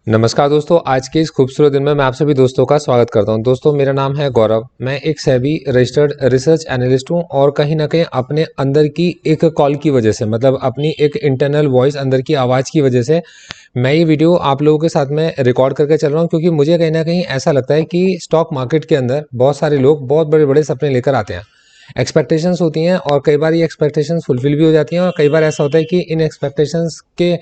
नमस्कार दोस्तों, आज के इस खूबसूरत दिन में मैं आप सभी दोस्तों का स्वागत करता हूं। दोस्तों, मेरा नाम है गौरव। मैं एक सेबी रजिस्टर्ड रिसर्च एनालिस्ट हूं और कहीं ना कहीं अपने अंदर की एक कॉल की वजह से, मतलब अपनी एक इंटरनल वॉइस, अंदर की आवाज़ की वजह से मैं ये वीडियो आप लोगों के साथ में रिकॉर्ड करके चल रहा हूं, क्योंकि मुझे कहीं ना कहीं ऐसा लगता है कि स्टॉक मार्केट के अंदर बहुत सारे लोग बहुत बड़े बड़े सपने लेकर आते हैं। एक्सपेक्टेशंस होती हैं और कई बार ये एक्सपेक्टेशंस फुलफिल भी हो जाती हैं, और कई बार ऐसा होता है कि इन एक्सपेक्टेशंस के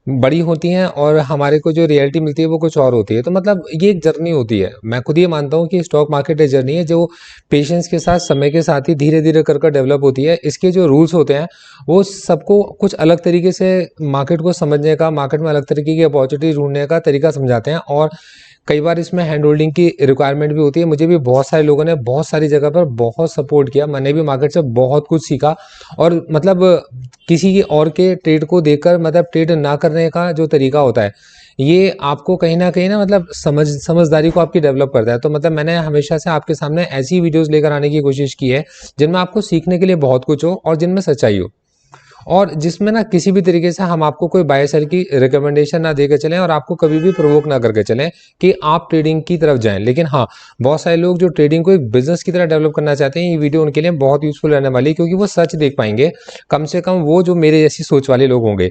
बड़ी होती हैं और हमारे को जो रियलिटी मिलती है वो कुछ और होती है। तो मतलब ये एक जर्नी होती है। मैं खुद ये मानता हूँ कि स्टॉक मार्केट एक जर्नी है जो पेशेंस के साथ, समय के साथ ही धीरे धीरे कर डेवलप होती है। इसके जो रूल्स होते हैं वो सबको कुछ अलग तरीके से मार्केट को समझने का, मार्केट में अलग तरीके की अपॉर्चुनिटी ढूंढने का तरीका समझाते हैं, और कई बार इसमें हैंड होल्डिंग की रिक्वायरमेंट भी होती है। मुझे भी बहुत सारे लोगों ने बहुत सारी जगह पर बहुत सपोर्ट किया। मैंने भी मार्केट से बहुत कुछ सीखा, और मतलब किसी की और के ट्रेड को देखकर, मतलब ट्रेड ना करने का जो तरीका होता है, ये आपको कहीं ना कहीं ना मतलब समझदारी को आपकी डेवलप करता है। तो मतलब मैंने हमेशा से आपके सामने ऐसी वीडियोस लेकर आने की कोशिश की है जिनमें आपको सीखने के लिए बहुत कुछ हो और जिनमें सच्चाई हो, और जिसमें ना किसी भी तरीके से हम आपको कोई बाय सेल की रिकमेंडेशन ना देकर चलें और आपको कभी भी प्रोवोक ना करके चलें कि आप ट्रेडिंग की तरफ जाएं। लेकिन हाँ, बहुत सारे लोग जो ट्रेडिंग को एक बिजनेस की तरह डेवलप करना चाहते हैं, ये वीडियो उनके लिए बहुत यूजफुल रहने वाली है, क्योंकि वो सच देख पाएंगे, कम से कम वो जो मेरे जैसी सोच वाले लोग होंगे।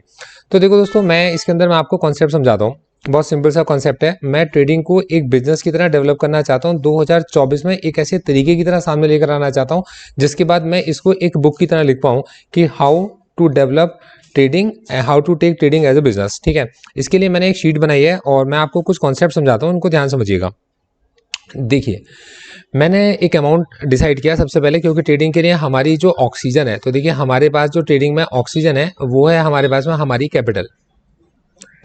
तो देखो दोस्तों, मैं इसके अंदर मैं आपको कॉन्सेप्ट समझाता हूँ। बहुत सिंपल सा कॉन्सेप्ट है। मैं ट्रेडिंग को एक बिजनेस की तरह डेवलप करना चाहता हूँ। 2024 में एक ऐसे तरीके की तरह सामने लेकर आना चाहता हूँ जिसके बाद मैं इसको एक बुक की तरह लिख पाऊँ कि how to develop trading, how to take trading as a business. ठीक है, इसके लिए मैंने एक शीट बनाई है और मैं आपको कुछ कॉन्सेप्ट समझाता हूँ, उनको ध्यान समझिएगा। देखिए, मैंने एक अमाउंट डिसाइड किया सबसे पहले, क्योंकि ट्रेडिंग के लिए हमारी जो ऑक्सीजन है, तो देखिए हमारे पास जो ट्रेडिंग में ऑक्सीजन है वो है हमारे पास में हमारी कैपिटल।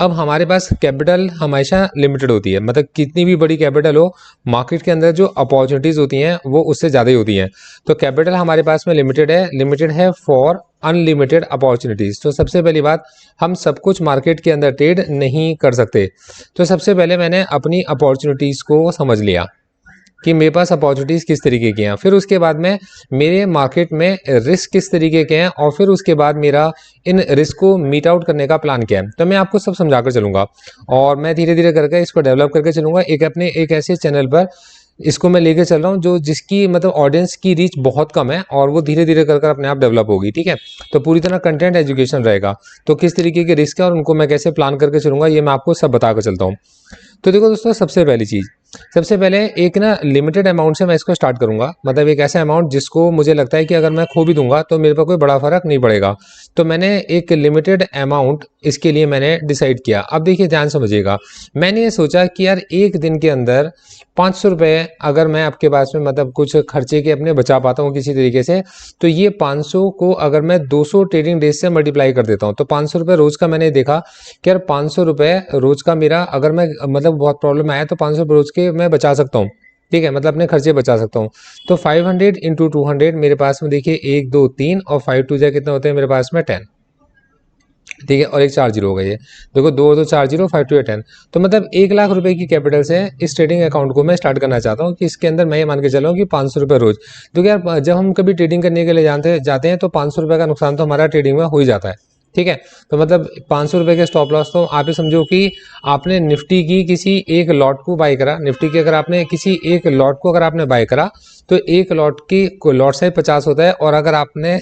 अब हमारे पास कैपिटल हमेशा लिमिटेड होती है, मतलब कितनी भी बड़ी कैपिटल हो, मार्केट के अंदर जो अपॉर्चुनिटीज होती हैं वो उससे ज़्यादा ही होती हैं। तो कैपिटल हमारे पास में लिमिटेड है फॉर अनलिमिटेड अपॉर्चुनिटीज। तो सबसे पहली बात, हम सब कुछ मार्केट के अंदर ट्रेड नहीं कर सकते। तो सबसे पहले मैंने अपनी अपॉर्चुनिटीज़ को समझ लिया कि मेरे पास अपॉर्चुनिटीज़ किस तरीके की हैं, फिर उसके बाद में मेरे मार्केट में रिस्क किस तरीके के हैं, और फिर उसके बाद मेरा इन रिस्क को मीट आउट करने का प्लान क्या है। तो मैं आपको सब समझाकर चलूँगा और मैं धीरे धीरे करके इसको डेवलप करके चलूँगा। एक ऐसे चैनल पर इसको मैं लेके चल रहा हूँ जो जिसकी मतलब ऑडियंस की रीच बहुत कम है, और वो धीरे धीरे कर अपने आप डेवलप होगी। ठीक है, तो पूरी तरह कंटेंट एजुकेशन रहेगा। तो किस तरीके के रिस्क है और उनको मैं कैसे प्लान करके चलूँगा, ये मैं आपको सब बता कर चलता हूँ। तो देखो दोस्तों, सबसे पहले एक ना लिमिटेड अमाउंट से मैं इसको स्टार्ट करूंगा, मतलब एक ऐसा अमाउंट जिसको मुझे लगता है कि अगर मैं खो भी दूंगा तो मेरे पर कोई बड़ा फर्क नहीं पड़ेगा। तो मैंने एक लिमिटेड अमाउंट इसके लिए मैंने डिसाइड किया। अब देखिए, ध्यान समझिएगा। मैंने ये सोचा कि यार एक दिन के अंदर 500 रुपये अगर मैं आपके पास में मतलब कुछ खर्चे के अपने बचा पाता हूँ किसी तरीके से, तो ये 500 को अगर मैं 200 ट्रेडिंग डेज से मल्टीप्लाई कर देता हूँ तो 500 रुपये रोज का मैंने देखा कि यार 500 रुपये रोज का मेरा, अगर मैं मतलब बहुत प्रॉब्लम आया तो 500 रोज के मैं बचा सकता हूँ। ठीक है, मतलब अपने खर्चे बचा सकता हूँ। तो 500 इंटू 200 मेरे पास में देखिए 1 2 3 और 5 टू जा कितने होते हैं मेरे पास में 10। ठीक है, और एक 4 जीरो हो गई है। देखो, 2 2 4 जीरो, 5 टू 10। तो मतलब 1 लाख रुपए की कैपिटल से इस ट्रेडिंग अकाउंट को मैं स्टार्ट करना चाहता हूँ कि इसके अंदर मैं ये मान के चल रहा हूँ कि 500 रुपये रोज। तो यार जब हम कभी ट्रेडिंग करने के लिए जाते हैं तो 500 रुपये का नुकसान तो हमारा ट्रेडिंग में हो ही जाता है। ठीक है, तो मतलब 500 रुपये के स्टॉप लॉस, तो आप ही समझो कि आपने निफ्टी की किसी एक लॉट को बाय करा। निफ्टी के अगर आपने किसी एक लॉट को अगर आपने बाय करा तो एक लॉट की लॉट साइज 50 होता है, और अगर आपने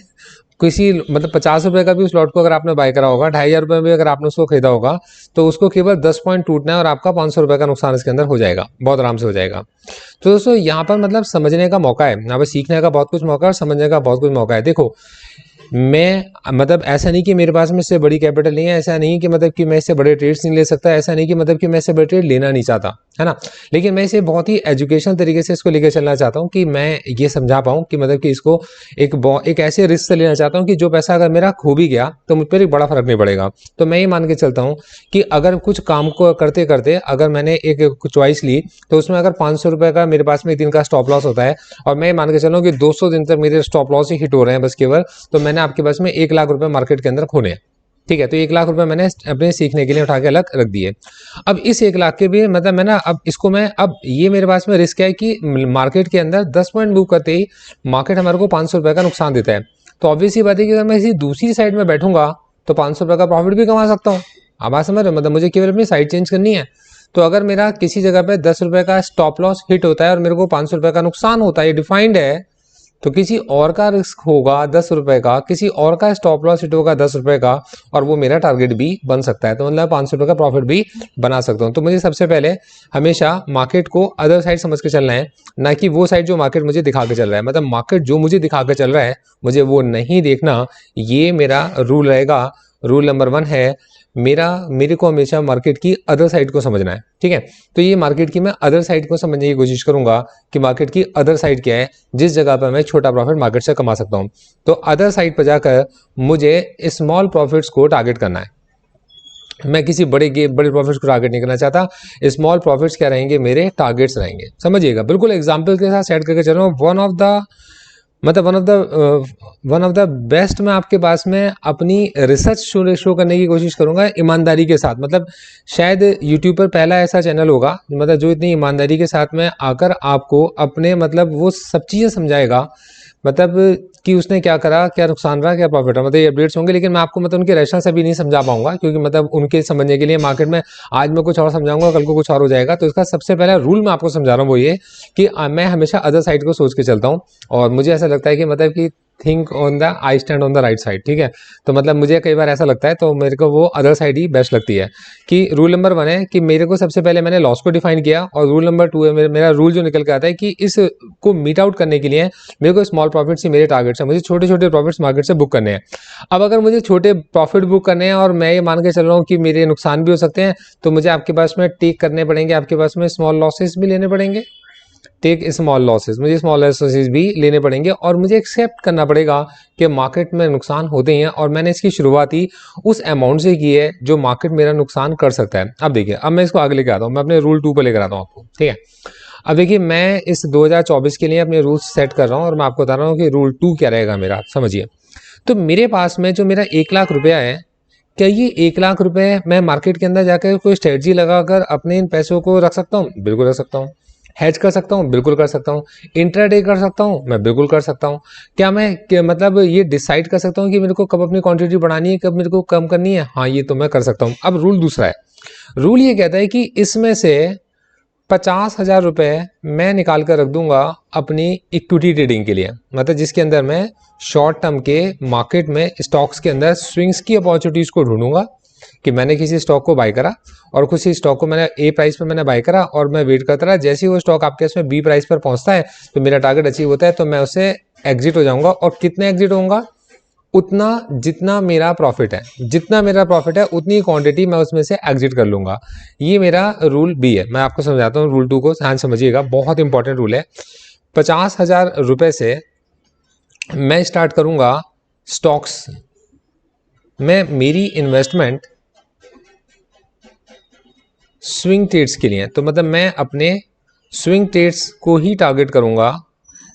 किसी मतलब 50 रुपए का भी उस लॉट को अगर आपने बाय करा होगा, 2500 रुपये में अगर आपने उसको खरीदा होगा, तो उसको केवल 10 पॉइंट टूटना है और आपका 500 रुपये का नुकसान इसके अंदर हो जाएगा, बहुत आराम से हो जाएगा। तो दोस्तों, यहाँ पर मतलब समझने का मौका है, यहाँ पर सीखने का बहुत कुछ मौका है और समझने का बहुत कुछ मौका है। देखो, मैं मतलब ऐसा नहीं कि मेरे पास में इससे बड़ी कैपिटल नहीं है, ऐसा नहीं कि मतलब कि मैं इससे बड़े ट्रेड्स नहीं ले सकता, ऐसा नहीं कि मतलब कि मैं इससे बड़े ट्रेड लेना नहीं चाहता, है ना। लेकिन मैं इसे बहुत ही एजुकेशनल तरीके से इसको लेकर चलना चाहता हूँ कि मैं ये समझा पाऊँ कि मतलब कि इसको एक ऐसे रिस्क से लेना चाहता हूँ कि जो पैसा अगर मेरा खो भी गया तो मुझ पर एक बड़ा फर्क नहीं पड़ेगा। तो मैं ये मान के चलता हूँ कि अगर कुछ काम को करते करते अगर मैंने एक चॉइस ली, तो उसमें अगर 500 रुपये का मेरे पास में एक दिन का स्टॉप लॉस होता है, और मैं ये मान के चल रहा हूँ कि 200 दिन तक मेरे स्टॉप लॉस ही हिट हो रहे हैं बस केवल, तो मैंने आपके पास में 1 लाख रुपए मार्केट के अंदर खोने हैं। ठीक है, तो 1 लाख रुपए मैंने अपने सीखने के लिए उठा के अलग रख दिए। अब इस 1 लाख के भी मतलब मैं ना, अब इसको मैं, अब ये मेरे पास में रिस्क है कि मार्केट के अंदर 10 पॉइंट मूव करते ही मार्केट हमारे को 500 रुपए का नुकसान देता है। तो ऑब्वियस ही बात है कि अगर मैं इसी दूसरी साइड में बैठूंगा तो 500 रुपए का प्रॉफिट भी कमा सकता हूँ। आप बात समझ रहे हो, मतलब मुझे केवल अपनी साइड चेंज करनी है। तो अगर मेरा किसी जगह पे 10 रुपए का स्टॉप लॉस हिट होता है और मेरे को 500 रुपए का नुकसान होता है, ये डिफाइंड है, तो किसी और का रिस्क होगा 10 रुपए का, किसी और का स्टॉप लॉस हिट होगा 10 रुपए का, और वो मेरा टारगेट भी बन सकता है। तो मतलब 500 रुपए का प्रॉफिट भी बना सकता हूँ। तो मुझे सबसे पहले हमेशा मार्केट को अदर साइड समझ के चलना है, ना कि वो साइड जो मार्केट मुझे दिखा के चल रहा है। मतलब मार्केट जो मुझे दिखा के चल रहा है मुझे वो नहीं देखना, ये मेरा रूल रहेगा। रूल नंबर 1 है मेरे को हमेशा मार्केट की अदर साइड को समझना है, ठीक है। तो ये मार्केट की मैं अदर साइड को समझने की कोशिश करूंगा कि मार्केट की अदर साइड क्या है, जिस जगह पर मैं छोटा प्रॉफिट मार्केट से कमा सकता हूं। तो अदर साइड पर जाकर मुझे स्मॉल प्रॉफिट्स को टारगेट करना है। मैं किसी बड़े प्रॉफिट्स को टारगेट नहीं करना चाहता। स्मॉल प्रॉफिट्स क्या रहेंगे, मेरे टारगेट्स रहेंगे। समझिएगा, बिल्कुल एग्जांपल के साथ सेट करके चल रहा हूँ। वन ऑफ द बेस्ट मैं आपके पास में अपनी रिसर्च शो करने की कोशिश करूंगा ईमानदारी के साथ। मतलब शायद यूट्यूब पर पहला ऐसा चैनल होगा मतलब जो इतनी ईमानदारी के साथ में आकर आपको अपने मतलब वो सब चीज़ें समझाएगा, मतलब कि उसने क्या करा, क्या नुकसान रहा, क्या प्रॉफिट रहा, मतलब ये अपडेट्स होंगे। लेकिन मैं आपको मतलब उनके रैशनल से भी नहीं समझा पाऊंगा, क्योंकि मतलब उनके समझने के लिए मार्केट में आज मैं कुछ और समझाऊंगा, कल को कुछ और हो जाएगा। तो इसका सबसे पहला रूल मैं आपको समझा रहा हूँ वो ये कि मैं हमेशा अदर साइड को सोच के चलता हूँ। और मुझे ऐसा लगता है कि मतलब कि think on the I stand on the right side, ठीक है। तो मतलब मुझे कई बार ऐसा लगता है, तो मेरे को वो अदर साइड ही बेस्ट लगती है। कि रूल नंबर 1 है कि मेरे को सबसे पहले मैंने लॉस को डिफाइन किया, और रूल नंबर 2 है मेरा रूल जो निकल के आता है कि इस को मीट आउट करने के लिए मेरे को स्मॉल प्रॉफिट्स ही मेरे टारगेट्स हैं। मुझे छोटे छोटे प्रॉफिट्स मार्केट से बुक करने हैं। अब अगर मुझे छोटे प्रॉफिट बुक करने हैं और मैं ये मान के चल रहा हूँ कि मेरे नुकसान भी हो सकते हैं, तो मुझे आपके पास में टेक करने पड़ेंगे, आपके पास में स्मॉल लॉसेस भी लेने पड़ेंगे। टेक स्मॉल लॉसेस, मुझे स्मॉल लॉसेस भी लेने पड़ेंगे, और मुझे एक्सेप्ट करना पड़ेगा कि मार्केट में नुकसान होते हैं, और मैंने इसकी शुरुआत ही उस अमाउंट से की है जो मार्केट मेरा नुकसान कर सकता है। अब देखिए, अब मैं इसको आगे लेकर आता हूँ, मैं अपने रूल 2 पर लेकर आता हूँ आपको, ठीक है। अब देखिए, मैं इस 2024 के लिए अपने रूल्स सेट कर रहा हूँ, और मैं आपको बता रहा हूँ कि रूल 2 क्या रहेगा मेरा, समझिए। तो मेरे पास में जो मेरा 1 लाख रुपया है, क्या ये 1 लाख रुपए मैं मार्केट के अंदर जाकर कोई स्ट्रेटजी लगाकर अपने इन पैसों को रख सकता हूँ? बिल्कुल रख सकता हूँ। हेज कर सकता हूँ? बिल्कुल कर सकता हूँ। इंट्राडे कर सकता हूँ? मैं बिल्कुल कर सकता हूँ। क्या मतलब ये डिसाइड कर सकता हूँ कि मेरे को कब अपनी क्वांटिटी बढ़ानी है, कब मेरे को कम करनी है? हाँ, ये तो मैं कर सकता हूँ। अब रूल दूसरा है। रूल ये कहता है कि इसमें से 50,000 रुपए मैं निकाल कर रख दूंगा अपनी इक्विटी ट्रेडिंग के लिए, मतलब जिसके अंदर मैं शॉर्ट टर्म के मार्केट में स्टॉक्स के अंदर स्विंग्स की अपॉर्चुनिटीज को ढूंढूंगा कि मैंने किसी स्टॉक को बाय करा, और किसी स्टॉक को मैंने ए प्राइस पर मैंने बाय करा, और मैं वेट करता रहा। जैसे ही वो स्टॉक आपके इसमें बी प्राइस पर पहुंचता है तो मेरा टारगेट अचीव होता है, तो मैं उससे एग्जिट हो जाऊंगा। और कितने एग्जिट होऊंगा? उतना जितना मेरा प्रॉफिट है, जितना मेरा प्रॉफिट है उतनी क्वांटिटी मैं उसमें से एग्जिट कर लूंगा। ये मेरा रूल बी है। मैं आपको समझाता हूँ रूल 2 को, ध्यान समझिएगा, बहुत इंपॉर्टेंट रूल है। 50,000 रुपए से मैं स्टार्ट करूंगा स्टॉक्स में मेरी इन्वेस्टमेंट स्विंग ट्रेड्स के लिए। तो मतलब मैं अपने स्विंग ट्रेड्स को ही टारगेट करूंगा,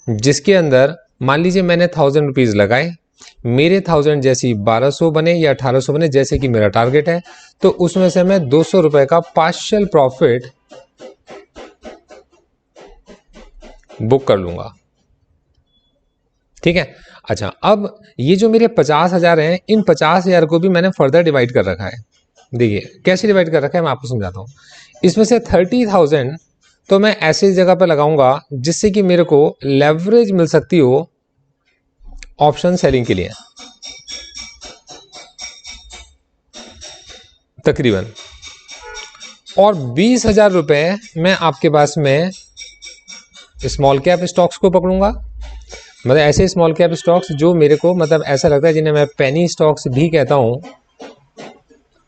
जिसके अंदर मान लीजिए मैंने 1,000 रुपीज लगाए, मेरे 1,000 जैसी 1,200 बने या 1,800 बने, जैसे कि मेरा टारगेट है, तो उसमें से मैं 200 रुपए का पार्शियल प्रॉफिट बुक कर लूंगा, ठीक है। अच्छा, अब ये जो मेरे 50,000 हैं, इन 50,000 को भी मैंने फर्दर डिवाइड कर रखा है। देखिए कैसे डिवाइड कर रखा है, मैं आपको समझाता हूँ। इसमें से 30,000 तो मैं ऐसी जगह पर लगाऊंगा जिससे कि मेरे को लेवरेज मिल सकती हो ऑप्शन सेलिंग के लिए, तकरीबन। और 20,000 रुपए मैं आपके पास में स्मॉल कैप स्टॉक्स को पकड़ूंगा, मतलब ऐसे स्मॉल कैप स्टॉक्स जो मेरे को मतलब ऐसा लगता है, जिन्हें मैं पेनी स्टॉक्स भी कहता हूं।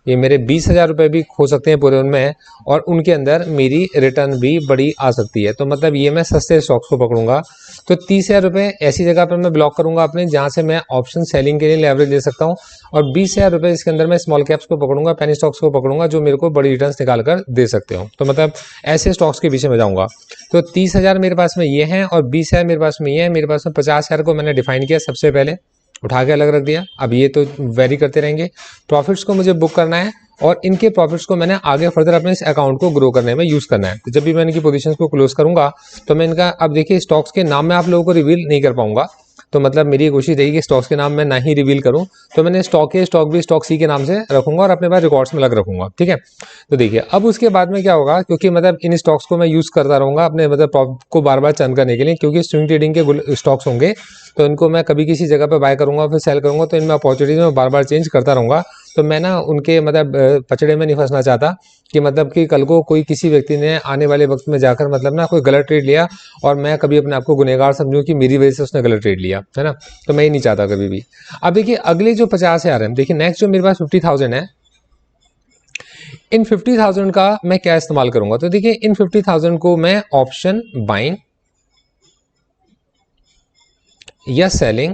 ये मेरे 20,000 रुपए भी खो सकते हैं पूरे उनमें, और उनके अंदर मेरी रिटर्न भी बड़ी आ सकती है। तो मतलब ये मैं सस्ते स्टॉक्स को पकड़ूंगा। तो 30,000 रुपए ऐसी जगह पर मैं ब्लॉक करूंगा अपने, जहां से मैं ऑप्शन सेलिंग के लिए लेवरेज ले सकता हूं। और 20,000 रुपए इसके अंदर मैं स्मॉल कैप्स को पकड़ूंगा, पेनी स्टॉक्स को पकड़ूंगा, जो मेरे को बड़ी रिटर्न निकाल कर दे सकते हो। तो मतलब ऐसे स्टॉक्स के पीछे मैं जाऊंगा। तो 30,000 मेरे पास में ये है, और 20,000 मेरे पास में ये है। मेरे पास में 50,000 को मैंने डिफाइन किया सबसे पहले, उठा के अलग रख दिया। अब ये तो वेरी करते रहेंगे। प्रॉफिट्स को मुझे बुक करना है, और इनके प्रॉफिट्स को मैंने आगे फर्दर अपने इस अकाउंट को ग्रो करने में यूज करना है। तो जब भी मैं इनकी पोजीशंस को क्लोज करूंगा, तो मैं इनका, अब देखिए स्टॉक्स के नाम मैं आप लोगों को रिवील नहीं कर पाऊंगा, तो मतलब मेरी एक कोशिश रहेगी कि स्टॉक्स के नाम मैं ना ही रिवील करूं, तो मैंने stock A stock B stock C के नाम से रखूंगा और अपने पास रिकॉर्ड्स में लग रखूंगा, ठीक है। तो देखिए अब उसके बाद में क्या होगा, क्योंकि मतलब इन स्टॉक्स को मैं यूज करता रहूंगा अपने मतलब प्रॉफिट को बार बार चर्न करने के लिए, क्योंकि स्विंग ट्रेडिंग के स्टॉक्स होंगे तो इनको मैं कभी किसी जगह पे बाय करूंगा फिर सेल करूंगा, तो इनमें अपॉर्चुनिटीज में बार बार चेंज करता रहूंगा। तो मैं ना उनके मतलब पचड़े में नहीं फंसना चाहता कि मतलब कि कल को कोई किसी व्यक्ति ने आने वाले वक्त में जाकर मतलब ना कोई गलत ट्रेड लिया और मैं कभी अपने आप को गुनहगार समझूं कि मेरी वजह से उसने गलत ट्रेड लिया, है ना। तो मैं ही नहीं चाहता कभी भी। अब देखिए अगले जो 50,000 है, देखिए नेक्स्ट जो मेरे पास 50,000 है, इन 50,000 का मैं क्या इस्तेमाल करूंगा। तो देखिए इन 50,000 को मैं ऑप्शन बाइंग या सेलिंग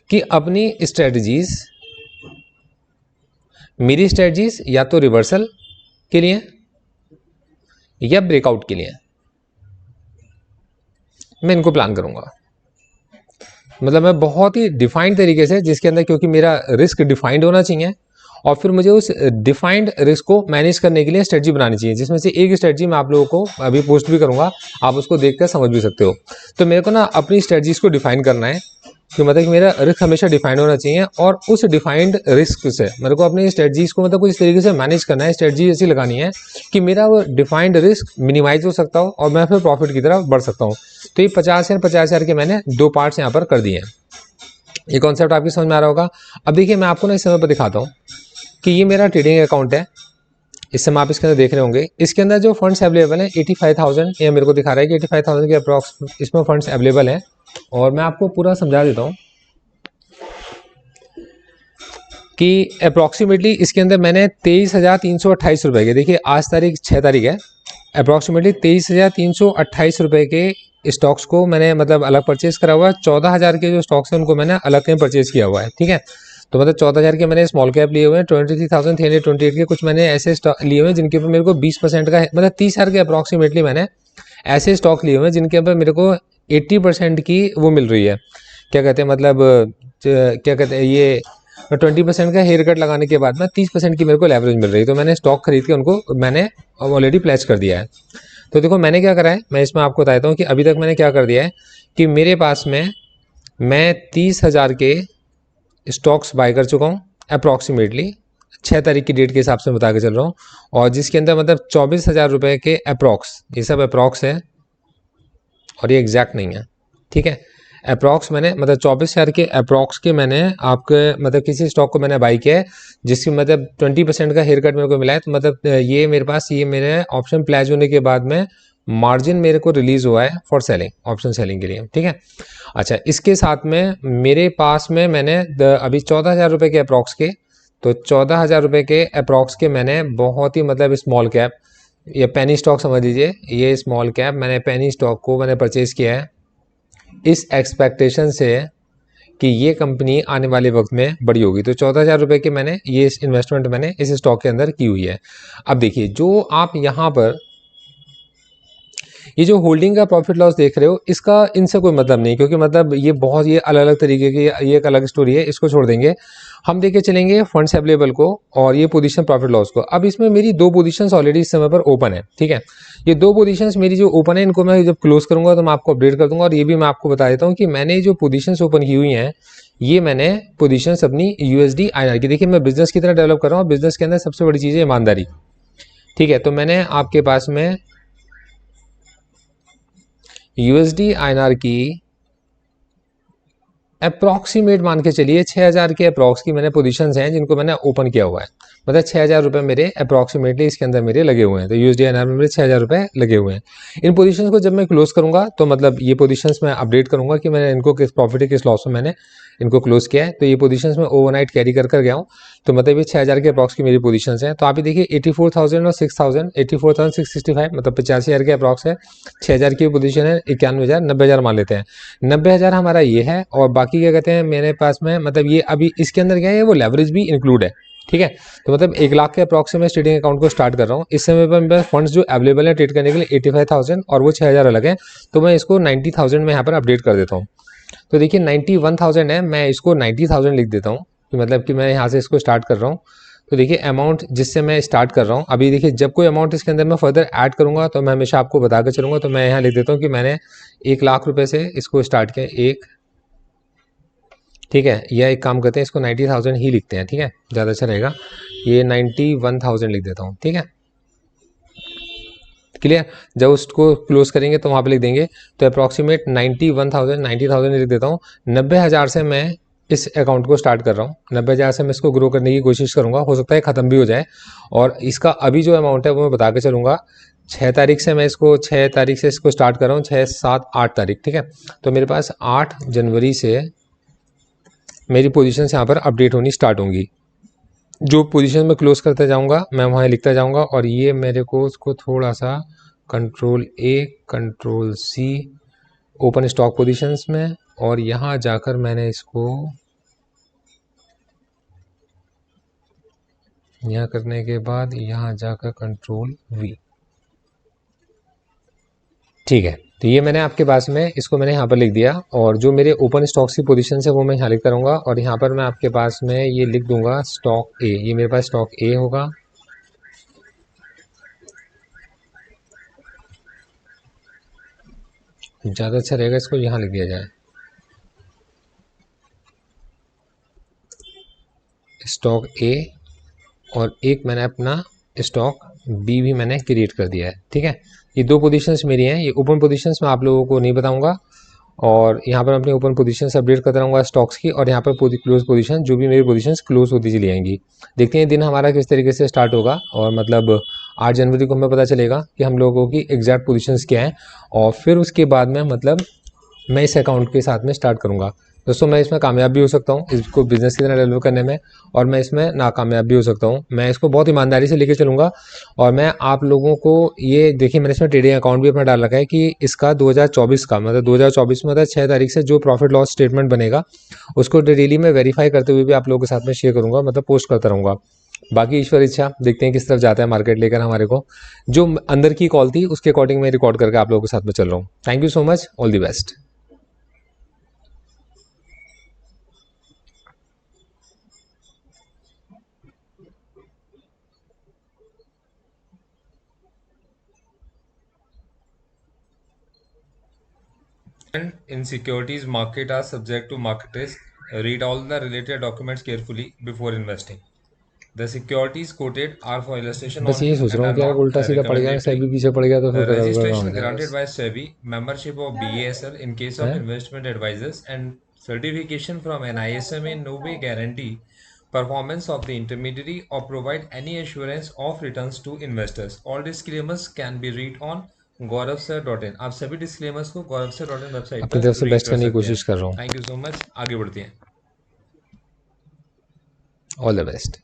की अपनी स्ट्रेटजीज, मेरी स्ट्रेटजीज या तो रिवर्सल के लिए या ब्रेकआउट के लिए मैं इनको प्लान करूंगा। मतलब मैं बहुत ही डिफाइंड तरीके से, जिसके अंदर क्योंकि मेरा रिस्क डिफाइंड होना चाहिए और फिर मुझे उस डिफाइंड रिस्क को मैनेज करने के लिए स्ट्रेटजी बनानी चाहिए, जिसमें से एक स्ट्रेटजी मैं आप लोगों को अभी पोस्ट भी करूंगा, आप उसको देखकर समझ भी सकते हो। तो मेरे को ना अपनी स्ट्रेटजीज को डिफाइन करना है कि मतलब कि मेरा रिस्क हमेशा डिफाइंड होना चाहिए और उस डिफाइंड रिस्क से मेरे को अपनी स्ट्रेटजीज को मतलब कुछ इस तरीके से मैनेज करना है, स्ट्रेटजी ऐसी लगानी है कि मेरा वो डिफाइंड रिस्क मिनिमाइज हो सकता हो और मैं फिर प्रॉफिट की तरफ बढ़ सकता हूँ। तो ये 50,000 के मैंने दो पार्ट्स यहाँ पर कर दिए हैं। ये कॉन्सेप्ट आपकी समझ में आ रहा होगा। अब देखिए मैं आपको ना इस समय पर दिखाता हूँ कि ये मेरा ट्रेडिंग अकाउंट है, इस समय आप इसके अंदर देख रहे होंगे। इसके अंदर जो फंड्स अवेलेबल हैं 85,000, ये मेरे को दिखा रहा है कि 85,000 के अप्रॉक्स इसमें फंड्स अवेलेबल हैं। और मैं आपको पूरा समझा देता हूँ कि अप्रॉक्सीमेटली इसके अंदर मैंने 23,328 रुपये के, देखिए आज तारीख 6 तारीख है, अप्रॉक्सीमेटली 23,328 रुपये के स्टॉक्स को मैंने मतलब अलग परचेज करा हुआ है। 14,000 के जो स्टॉक्स हैं उनको मैंने अलग कहीं परचेज किया हुआ है, ठीक है। तो मतलब 14,000 के मैंने स्मॉल कैप लिए हुए हैं, 23,328 के कुछ मैंने ऐसे स्टॉक लिए हुए हैं जिनके ऊपर मेरे को 20% का मतलब 30,000 के अप्रॉक्सीमेटली मैंने ऐसे स्टॉक लिए हुए हैं जिनके ऊपर मेरे को 80% की वो मिल रही है, क्या कहते हैं मतलब क्या कहते हैं ये 20% का हेयर कट लगाने के बाद में 30% की मेरे को लेवरेज मिल रही है। तो मैंने स्टॉक खरीद के उनको मैंने ऑलरेडी प्लेस कर दिया है। तो देखो मैंने क्या करा है, मैं इसमें आपको बताता हूँ कि अभी तक मैंने क्या कर दिया है कि मेरे पास में मैं 30,000 के स्टॉक्स बाय कर चुका हूँ अप्रॉक्सीमेटली 6 तारीख की डेट के हिसाब से बता के चल रहा हूँ, और जिसके अंदर मतलब 24,000 रुपये के अप्रॉक्स, ये सब अप्रॉक्स है और ये एग्जैक्ट नहीं है, ठीक है। अप्रॉक्स मैंने मतलब 24,000 के अप्रॉक्स के मैंने आपके मतलब किसी स्टॉक को मैंने बाई किया है जिसकी मतलब 20% का हेयर कट मेरे को मिला है। तो मतलब ये मेरे पास ये मेरे ऑप्शन प्लेज होने के बाद में मार्जिन मेरे को रिलीज हुआ है फॉर सेलिंग, ऑप्शन सेलिंग के लिए, ठीक है। अच्छा इसके साथ में मेरे पास में मैंने अभी 14,000 रुपये के अप्रॉक्स के, तो 14,000 रुपये के अप्रॉक्स के मैंने बहुत ही मतलब स्मॉल कैप, ये पेनी स्टॉक समझ लीजिए, ये स्मॉल कैप मैंने पेनी स्टॉक को मैंने परचेज किया है इस एक्सपेक्टेशन से कि ये कंपनी आने वाले वक्त में बड़ी होगी। तो 14,000 रुपये के मैंने ये इन्वेस्टमेंट मैंने इस स्टॉक के अंदर की हुई है। अब देखिए जो आप यहाँ पर ये जो होल्डिंग का प्रॉफिट लॉस देख रहे हो इसका इनसे कोई मतलब नहीं, क्योंकि मतलब ये बहुत ये अलग अलग तरीके की ये एक अलग स्टोरी है, इसको छोड़ देंगे। हम देखे चलेंगे फंड्स अवेलेबल को और ये पोजीशन प्रॉफिट लॉस को। अब इसमें मेरी दो पोजीशंस ऑलरेडी इस समय पर ओपन है, ठीक है। ये दो पोजीशंस मेरी जो ओपन है इनको मैं जब क्लोज करूंगा तो मैं आपको अपडेट कर दूंगा। और ये भी मैं आपको बता देता हूँ कि मैंने जो पोजीशंस ओपन की हुई हैं ये मैंने पोजीशंस अपनी USD INR की, देखिए मैं बिजनेस की तरह डेवलप कर रहा हूँ, बिजनेस के अंदर सबसे बड़ी चीज़ है ईमानदारी, ठीक है। तो मैंने आपके पास में USD INR की अप्रॉक्सीमेट मान के चलिए 6,000 के अप्रॉक्स की मैंने पोजीशंस हैं जिनको मैंने ओपन किया हुआ है। मतलब 6,000 रुपये मेरे अप्रॉक्सीमेटली इसके अंदर मेरे लगे हुए हैं। तो USD INR में मेरे 6,000 रुपये लगे हुए हैं। इन पोजीशंस को जब मैं क्लोज करूंगा तो मतलब ये पोजीशंस मैं अपडेट करूंगा कि मैंने इनको किस प्रॉफिट किस लॉस में मैंने इनको क्लोज किया है। तो ये पोजीशंस में ओवरनाइट कैरी कर गया हूँ। तो मतलब ये 6,000 के अप्रॉक्स की मेरी पोजीशंस हैं। तो आप ये देखिए 84,000 और 6,000, 84,665 मतलब 85,000 के अप्रॉक्स है। 6,000 की पोजीशन है, 91,000, 90,000 मान लेते हैं। 90,000 हमारा ये है और बाकी क्या कहते हैं मेरे पास में मतलब ये अभी इसके अंदर क्या है वो लेवरेज भी इंक्लूड है, ठीक है। तो मतलब 1 लाख के अप्रॉक्स में ट्रेडिंग अकाउंट को स्टार्ट कर रहा हूँ। इस समय पर मेरे पास फंड्स जो अवेलेबल है ट्रेड करने के लिए 85,000 और वो 6,000 अलग है। तो मैं इसको 90,000 में यहाँ पर अपडेट कर देता हूँ। तो देखिए 91,000 है, मैं इसको 90,000 लिख देता हूँ कि मतलब कि मैं यहाँ से इसको स्टार्ट कर रहा हूँ। तो देखिए अमाउंट जिससे मैं स्टार्ट कर रहा हूँ, अभी देखिए जब कोई अमाउंट इसके अंदर मैं फर्दर ऐड करूँगा तो मैं हमेशा आपको बता कर चलूँगा। तो मैं यहाँ लिख देता हूँ कि मैंने 1 लाख रुपए से इसको स्टार्ट किया, एक, ठीक है। या एक काम करते हैं, इसको 90,000 ही लिखते हैं, ठीक है, ज़्यादा अच्छा रहेगा। ये 91,000 लिख देता हूँ, ठीक है, क्लियर। जब उसको क्लोज करेंगे तो वहाँ पे लिख देंगे, तो अप्रॉक्सीमेट 91,000, 90,000 लिख देता हूँ। 90,000 से मैं इस अकाउंट को स्टार्ट कर रहा हूँ, 90,000 से मैं इसको ग्रो करने की कोशिश करूँगा, हो सकता है ख़त्म भी हो जाए। और इसका अभी जो अमाउंट है वो मैं बता के चलूँगा। 6 तारीख से मैं इसको 6 तारीख से इसको स्टार्ट कर रहा हूँ, 6, 7, 8 तारीख, ठीक है। तो मेरे पास 8 जनवरी से मेरी पोजीशंस यहाँ पर अपडेट होनी स्टार्ट होंगी। जो पोजीशन में क्लोज करता जाऊँगा मैं वहाँ लिखता जाऊँगा, और ये मेरे को उसको थोड़ा सा Ctrl+A Ctrl+C open stock positions में, और यहाँ जाकर मैंने इसको यहाँ करने के बाद यहाँ जाकर Ctrl+V, ठीक है। तो ये मैंने आपके पास में इसको मैंने यहाँ पर लिख दिया, और जो मेरे ओपन स्टॉक्स की पोजीशन है वो मैं यहाँ लिख करूँगा, और यहाँ पर मैं आपके पास में ये लिख दूंगा स्टॉक ए, ये मेरे पास स्टॉक ए होगा। ज़्यादा अच्छा रहेगा इसको यहाँ लिख दिया जाए, स्टॉक ए, और एक मैंने अपना स्टॉक बी भी मैंने क्रिएट कर दिया है, ठीक है। ये दो पोजीशंस मेरी हैं, ये ओपन पोजीशंस मैं आप लोगों को नहीं बताऊंगा, और यहाँ पर अपनी ओपन पोजीशंस अपडेट करता रहूँगा स्टॉक्स की, और यहाँ पर क्लोज पोजीशन, जो भी मेरी पोजीशंस क्लोज होती चली जाएंगी। देखते हैं दिन हमारा किस तरीके से स्टार्ट होगा, और मतलब 8 जनवरी को हमें पता चलेगा कि हम लोगों की एग्जैक्ट पोजीशंस क्या हैं, और फिर उसके बाद में मतलब मैं इस अकाउंट के साथ में स्टार्ट करूँगा। दोस्तों मैं इसमें कामयाब भी हो सकता हूँ इसको बिज़नेस की तरह डेवलप करने में, और मैं इसमें नाकामयाब भी हो सकता हूँ। मैं इसको बहुत ईमानदारी से लेके चलूँगा, और मैं आप लोगों को ये देखिए, मैंने इसमें ट्रेडिंग अकाउंट भी अपना डाल रखा है कि इसका 2024 का मतलब 2024 में मतलब 6 तारीख से जो प्रॉफिट लॉस स्टेटमेंट बनेगा उसको डेली मैं वेरीफाई करते हुए भी आप लोगों के साथ में शेयर करूँगा, मतलब पोस्ट करता रहूँगा। बाकी ईश्वर इच्छा, देखते हैं किस तरफ जाता है मार्केट लेकर हमारे को। जो अंदर की कॉल थी उसके अकॉर्डिंग मैं रिकॉर्ड करके आप लोगों के साथ में चल रहा हूँ। Thank you so much, all the best. In securities market are subject to market risk. Read all the related documents carefully before investing. The securities quoted are for illustration बस यही only सोच and रहा हूँ are कि यार not उल्टा सीधा पड़ गया, recommendatory. सेबी पीछे पड़ गया तो फिर पता कहाँ हो Registration जाएगा granted बस। by SEBI, membership of BASL in case of हैं? investment advisors, and certification from NISM in no way guarantee performance of the intermediary or provide any assurance of returns to investors. All disclaimers can be read on gauravsir.in. आप सभी disclaimers को gauravsir.in website अपनी पर तरफ से read best कर करने की सकते हैं। कोशिश कर रहा हूँ। थैंक यू सो मच, आगे बढ़ते हैं। All the best.